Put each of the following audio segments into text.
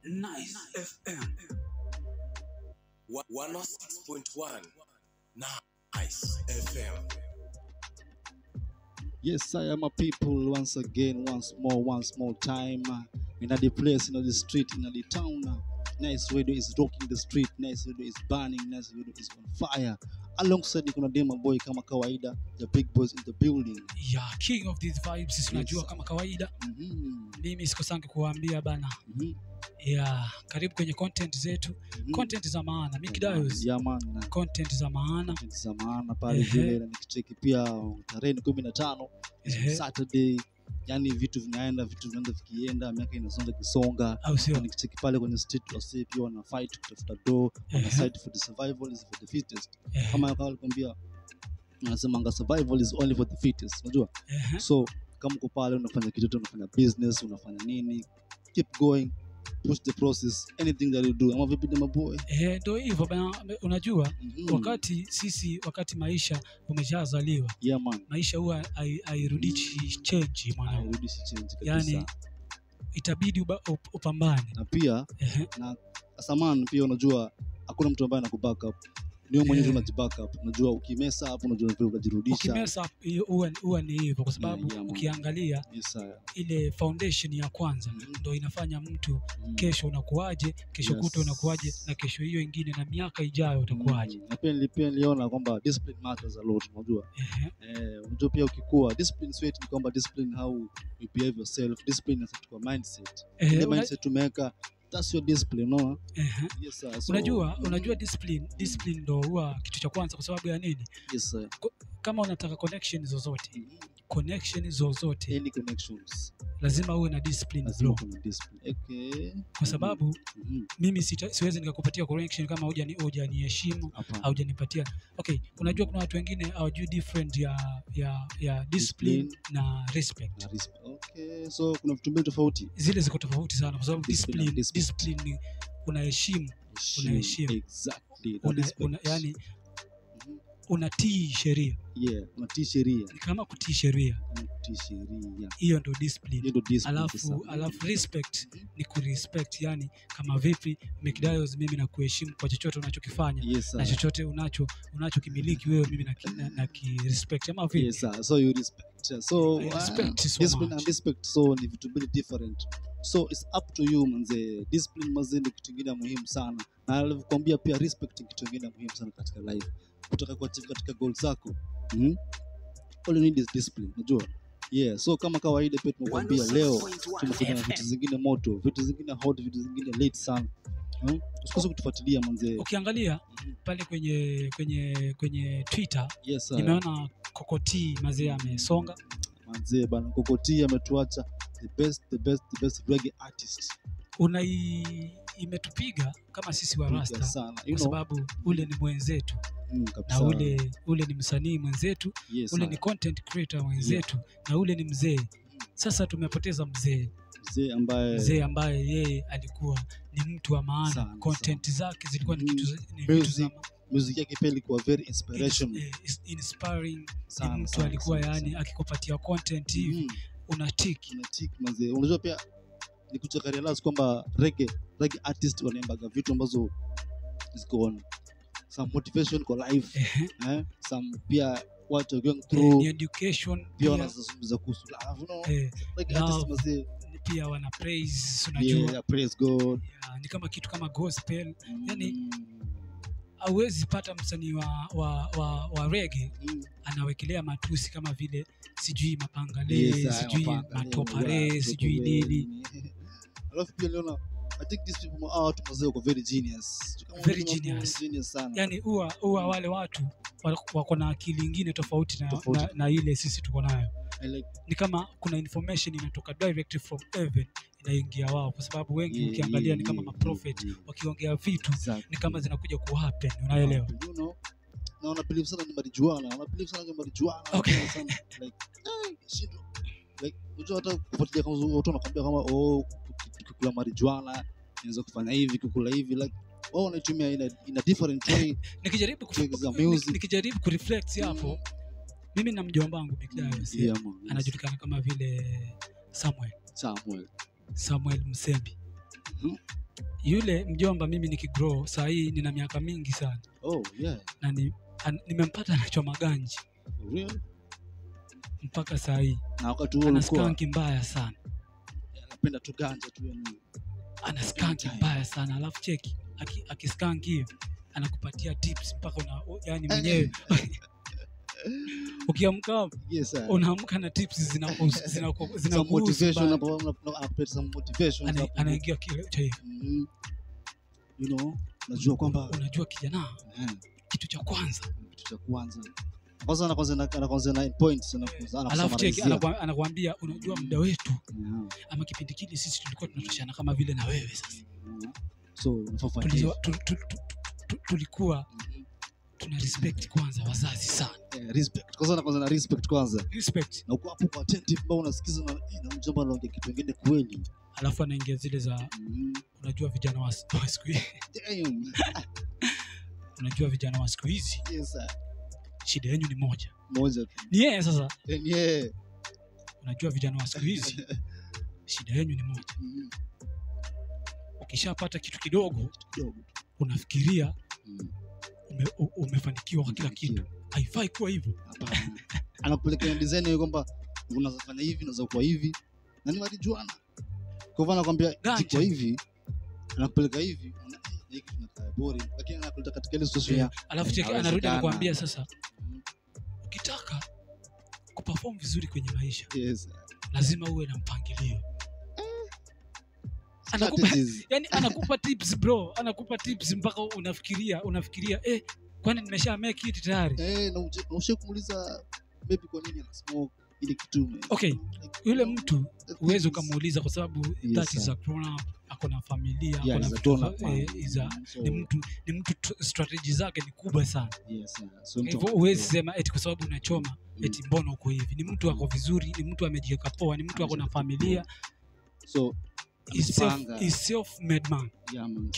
Nice FM 106.1 Nice FM. Yes, I am a people once again, once more time. In the place, in the street, in the town. Nice Radio is rocking the street. Nice Radio is burning. Nice Radio is on fire. Alongside kuna dema boy kama kawaida, the big boys in the building. Yeah, king of these vibes is unajua kama kawaida. Mimi sikosangi kuwaambia bana. Yeah, karibu kwenye content zetu. Content za maana. Mickey Dios. Yeah man. Content za maana. Pale vile na nikicheki pia tarehe 15 Saturday. Yani vitu vinaenda vikienda, miaka inasonga kisonga. Nikicheki pale kwenye street wase pia wana fight kutafuta dough, wana fight for the survival is for the fittest. Kama walikwambia wanasema survival is only for the fittest, unajua? So kama uko pale unafanya kitu, unafanya business, unafanya nini, keep going, push the process, anything that you do. Ama vipi dema boy? Ndio hivyo bana, unajua wakati maisha umeshazaliwa. Yeah man. Maisha huwa hairudishi change mwana. Hairudishi change kabisa. Yani itabidi upambane. Na pia na asaman pia unajua hakuna mtu ambaye anakuback up. Ni wewe mwenyewe unajiback up. Unajua ukimesa hapo unajua pia unajirudisha. Ukimesa huwa ni hivyo kwa sababu ukiangalia ile foundation ya kwanza ndio inafanya mtu kesho unakuaje, kesho kutwa unakuaje na kesho hiyo nyingine na miaka ijayo utakuaje. Na pia niliona kwamba discipline matters a lot, unajua. Unajua pia ukikua discipline sweat ni kwamba discipline how you behave yourself, discipline is kwa mindset. Ile mindset tumeweka, that's your discipline, no? Yes sir. So, unajua discipline ndo huwa kitu cha kwanza kwa sababu ya nini? Yes sir. Kama unataka connection zozote, any connections lazima uwe na discipline, bro. Okay. Kwa sababu mimi siwezi nikakupatia connection kama hujaniheshimu au hujanipatia. Okay, unajua kuna watu wengine hawajui different ya discipline na respect. Okay, so kuna vitu mbili tofauti. Zile ziko tofauti sana kwa sababu discipline unaheshimu. Exactly. Yani unatii sheria. Yeah, unatii sheria. Ni kama kutii sheria. Hiyo ndio discipline. Alafu respect ni kurespect, yani kama vipi Mickey Dios, mimi na kuheshimu kwa chochote unachokifanya, na chochote unachokimiliki wewe mimi na respect ama vipi? Yes sir. So you respect. So discipline and respect so ni vitu mbili different. So it's up to you manze. Discipline manze ni kitu kingine muhimu sana. Na nilikwambia pia respect ni kitu kingine muhimu sana katika life. Kutaka kuachieve katika goals zako. All you need is discipline, unajua? Yeah, so kama kawaida pia tunakwambia leo tunafanya vitu zingine moto, vitu zingine hot, vitu zingine late sana. Usikose kutufuatilia manze. Ukiangalia pale kwenye Twitter, nimeona Kokoti mazee amesonga. Manze bana, Kokoti ametuacha the best reggae artist. Imetupiga kama sisi wa Rasta kwa sababu ule ni mwenzetu. Na ule ni msanii mwenzetu, ule ni content creator mwenzetu, na ule ni mzee. Sasa tumepoteza mzee ambaye yeye alikuwa ni mtu wa maana. Content zake zilikuwa ni vitu music yake pia ilikuwa very inspiring. Mtu alikuwa yani akikupatia content hivi unatiki mzee. Unajua pia ni kutoka realize kwamba reggae artist wanaimbaga vitu ambazo ziko on some motivation kwa life, some pia what you're going through, education pia wanazungumza kuhusu love, you know. Like artists mzee pia wana praise, unajua. Yeah, praise God. Ni kama kitu kama gospel. Yani hauwezi pata msanii wa reggae anawekelea matusi kama vile sijui mapangale, sijui matopare, sijui nini. Alafu pia leo I think these people are out mazee kwa very genius sana. Yani huwa wale watu wako na akili nyingine tofauti na ile sisi tuko nayo. Ni kama kuna information inatoka direct from heaven inaingia wao, kwa sababu wengi ukiangalia ni kama maprophet wakiongea vitu ni kama zinakuja ku happen, unaelewa? You know, na wana believe sana ni marijuana, okay. Sana like shit, like unajua hata kufuatilia kama watu wanakuambia kama kukula marijuana inaweza kufanya hivi, kukula hivi, like wanaitumia in a different way. Nikijaribu kureflect hapo, mimi na mjomba wangu Mickey Dios anajulikana kama vile Samuel Msembi. Yule mjomba mimi nikigrow saa hii nina miaka mingi sana. Oh yeah. Na nimempata anachoma ganji. Real? Mpaka saa hii. Na wakati huo ana skank mbaya sana. Anapenda tu ganja tu yani. Ana skank mbaya sana. Alafu cheki akiskank hiyo anakupatia tips mpaka yani mwenyewe ukiamka yes sir, unaamka na tips zina motivation unapata some motivation anaingia kile cha hiyo. You know, najua kwamba unajua kijana kitu cha kwanza kwanza na points alafu cheki anakuambia unajua muda wetu ama kipindi kile sisi tulikuwa tunatoshana kama vile na wewe sasa. So tulikuwa tuna respect kwanza wazazi sana. Respect kwanza na respect kwanza. Respect. Na uko hapo kwa attentive ambao unasikiza na mjomba anaongea kitu kingine kweli. Alafu anaingia zile za unajua vijana wa siku hizi. Damn. Unajua vijana wa siku hizi. Yes sir. Shida yenu ni moja. Moja. Ni yeye sasa. Yeah. Unajua vijana wa siku hizi. Shida yenu ni moja. Ukishapata kitu kidogo unafikiria umefanikiwa kwa kila kitu. Haifai kuwa hivyo. Hapana. Anakupeleka design hiyo kwamba unaweza hivi unaweza kuwa hivi. Na ni walijuana. Kwa hivyo anakuambia kwa hivi. Anakupeleka hivi. Hiki tunakaa boring. Lakini anakuleta katika ile situation ya alafu cheki anarudi anakuambia sasa ukitaka kuperform vizuri kwenye maisha. Yes. Lazima uwe na mpangilio. Anakupa tips bro, anakupa tips mpaka unafikiria kwani nimesha make it tayari. Na ushakumuuliza maybe kwa nini ana smoke ile kitu. Okay, yule mtu uwezo kumuuliza kwa sababu that is a grown up, akona familia, akona ni mtu strategy zake ni kubwa sana. Yes sir. Hivyo uwezi sema eti kwa sababu unachoma eti mbona uko hivi. Ni mtu ako vizuri, ni mtu amejiweka poa, ni mtu akona familia. So is self-made man. Yeah man.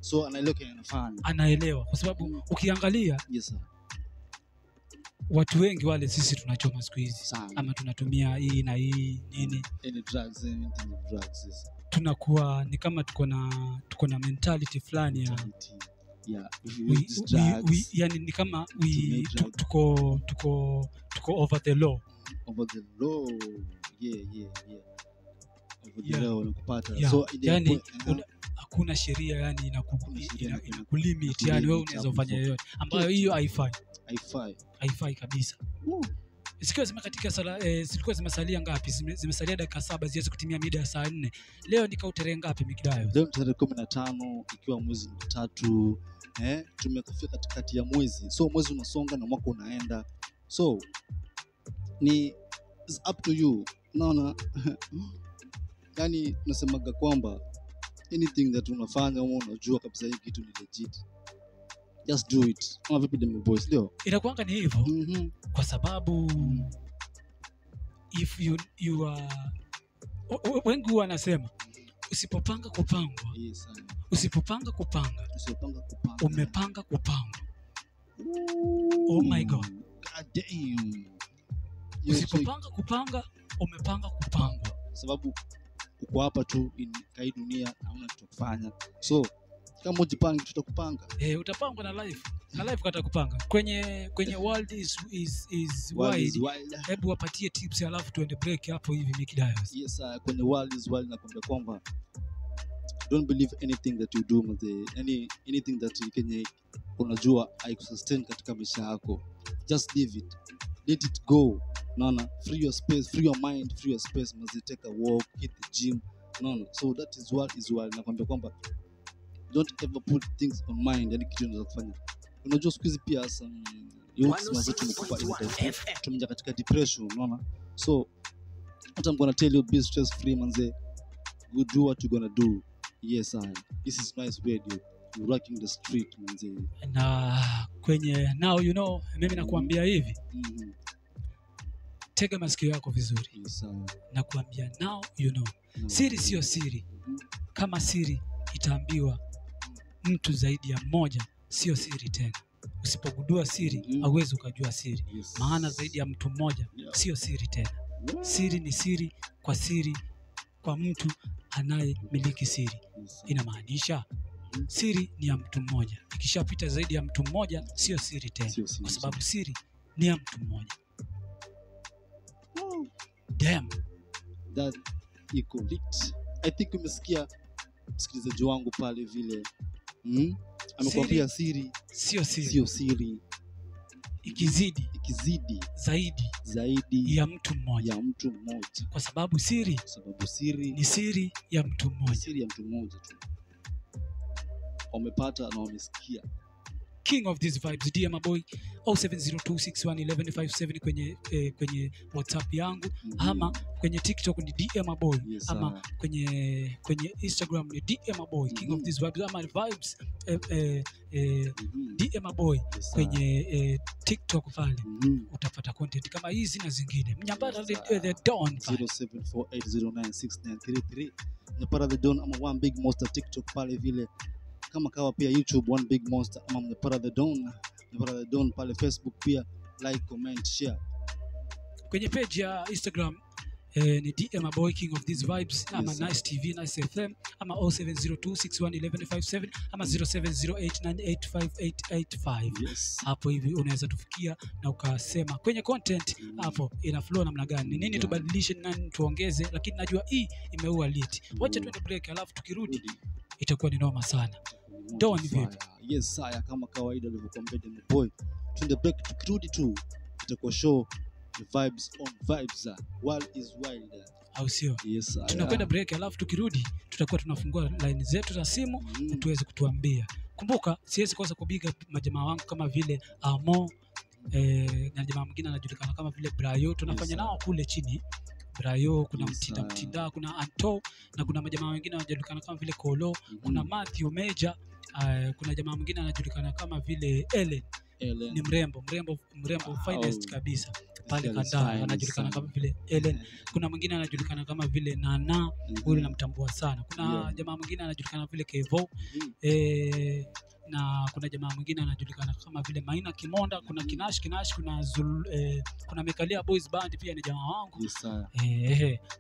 So anafanya. Anaelewa kwa sababu ukiangalia yes sir, watu wengi wale sisi tunachoma siku hizi ama tunatumia hii na hii nini drugs tunakuwa ni kama tuko na mentality fulani ya yani ni kama tuko over the law. So yani hakuna sheria yani inakulimit yani wewe unaweza kufanya yoyote ambayo hiyo haifai kabisa. Sikiwa zime katika zilikuwa zimesalia ngapi? Zimesalia dakika 7 ziweze kutimia mida ya saa 4. Leo nikao tarehe ngapi Mikidayo? Leo tarehe 15 ikiwa mwezi wa 3. Tumekufika katikati ya mwezi. So mwezi unasonga na mwaka unaenda. So it's up to you. Unaona? Yani tunasemaga kwamba anything that unafanya au unajua kabisa hii kitu ni legit, just do it. Kama vipi demo boys leo inakuanga ni hivyo. Kwa sababu if you are wengi wanasema usipopanga kupangwa. Yes sir. Usipopanga kupanga umepanga kupangwa. Oh my god. God damn. Usipopanga kupanga umepanga kupangwa. Sababu uko hapa tu kai dunia hauna kitu kufanya. So kama ujipange tutakupanga. Utapangwa na life. Na life katakupanga. Kwenye world is wide. Hebu wapatie tips alafu tuende break hapo hivi Mikidayo. Yes sir, kwenye world is wide nakwambia kwamba don't believe anything that you do anything that unajua haikusustain katika maisha yako. Just leave it. Let it go. Nona, free your space, free your mind, free your space. Must take a walk, hit the gym. Nona, so that is what is why nakwambia kwamba don't ever put things on mind. Yani kitu unaweza kufanya. Unajua siku hizi pia some youths mazetu tumekupa tumeingia katika depression, unaona? So what I'm gonna tell you, be stress free manze. Go do what you gonna do. Yes I. This is nice radio. You're rocking the street manze. Na kwenye now you know mimi nakuambia hivi. Tega masikio yako vizuri. Yes, na kuambia now you know. Siri sio siri. Kama siri itaambiwa mtu zaidi ya mmoja sio siri tena. Usipogundua siri hauwezi ukajua siri. Yes. Maana zaidi ya mtu mmoja sio siri tena. Siri ni siri kwa mtu anayemiliki siri. Inamaanisha siri ni ya mtu mmoja. Ikishapita zaidi ya mtu mmoja sio siri tena, kwa sababu siri ni ya mtu mmoja. Damn, that iko lit. I think umesikia msikilizaji wangu pale vile amekwambia siri sio siri ikizidi zaidi ya mtu mmoja, kwa sababu siri ni siri ya mtu mmoja tu. Wamepata na wamesikia. King of these vibes, DM boy 0702611157 kwenye WhatsApp yangu, ama kwenye TikTok ni DM boy, ama kwenye Instagram ni DM boy King of these vibes, ama vibes DM boy kwenye TikTok pale utapata content kama hizi na zingine. Mnyambara the Don 0748096933 Mnyambara the Don, ama One Big Monster TikTok pale vile, kama kawa pia YouTube One Big Monster, ama Mnyambara the Don pale Facebook pia, like, comment, share. Kwenye page ya Instagram ni DM boy King of these vibes, ama Nice TV Nice FM, ama 0702611157, ama 0708985885. Hapo hivi unaweza tufikia na ukasema kwenye content hapo ina flow namna gani, nini tubadilishe, nani tuongeze, lakini najua hii imeua lit. Wacha tuende break, alafu tukirudi itakuwa ni noma sana. Don vipi? Yes, saya kama kawaida nilivyokuambia the boy. Tuende break, tukirudi tu itakuwa show the vibes on vibes. World is wild. Au sio? Yes, tunakwenda break, alafu tukirudi tutakuwa tunafungua line zetu za simu na tuweze kutuambia. Kumbuka siwezi kosa kubiga majamaa wangu kama vile Amo na jamaa mwingine anajulikana kama vile Brayo, tunafanya nao kule chini. Brayo, kuna Mtinda, kuna Anto, na kuna majamaa wengine wanajulikana kama vile Kolo, kuna Matthew Major, kuna jamaa mwingine anajulikana kama vile Ellen. Ni mrembo finest kabisa pale Kanda, anajulikana kama vile Ellen. Kuna mwingine anajulikana kama vile Nana, huyu namtambua sana. Kuna jamaa mwingine anajulikana vile Kevo, na kuna jamaa mwingine anajulikana kama vile Maina Kimonda, kuna Kinash, kuna kuna Mekalia Boys Band pia ni jamaa wangu.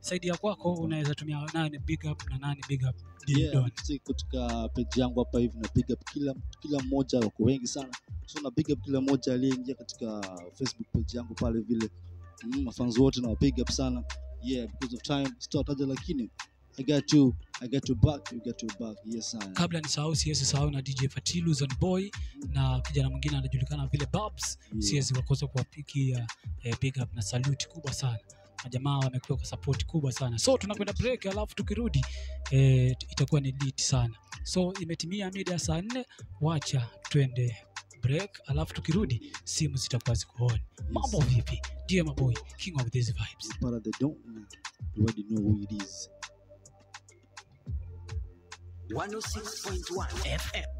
Saidi ya kwako unaweza tumia nani big up na nani big up? Katika page yangu hapa hivi na big up kila mmoja, wako wengi sana. So na big up kila mmoja aliyeingia katika Facebook page yangu pale vile. Mafans wote na big up sana. Because of time sitataja, lakini I got you back, you got your back. Yes sir. Kabla nisahau, siwezi sahau na DJ Fatilu Zone Boy na kijana mwingine anajulikana vile Babs. Siwezi wakosa kuwapikia big up na salute kubwa sana. Majamaa wamekuwa kwa support kubwa sana. So tunakwenda break, alafu tukirudi itakuwa ni lit sana. So imetimia mida saa 4, wacha twende break, alafu tukirudi simu zitakuwa ziko on. Mambo vipi? DM boy King of these vibes. Para the don't you already know who it is. 106.1 FM.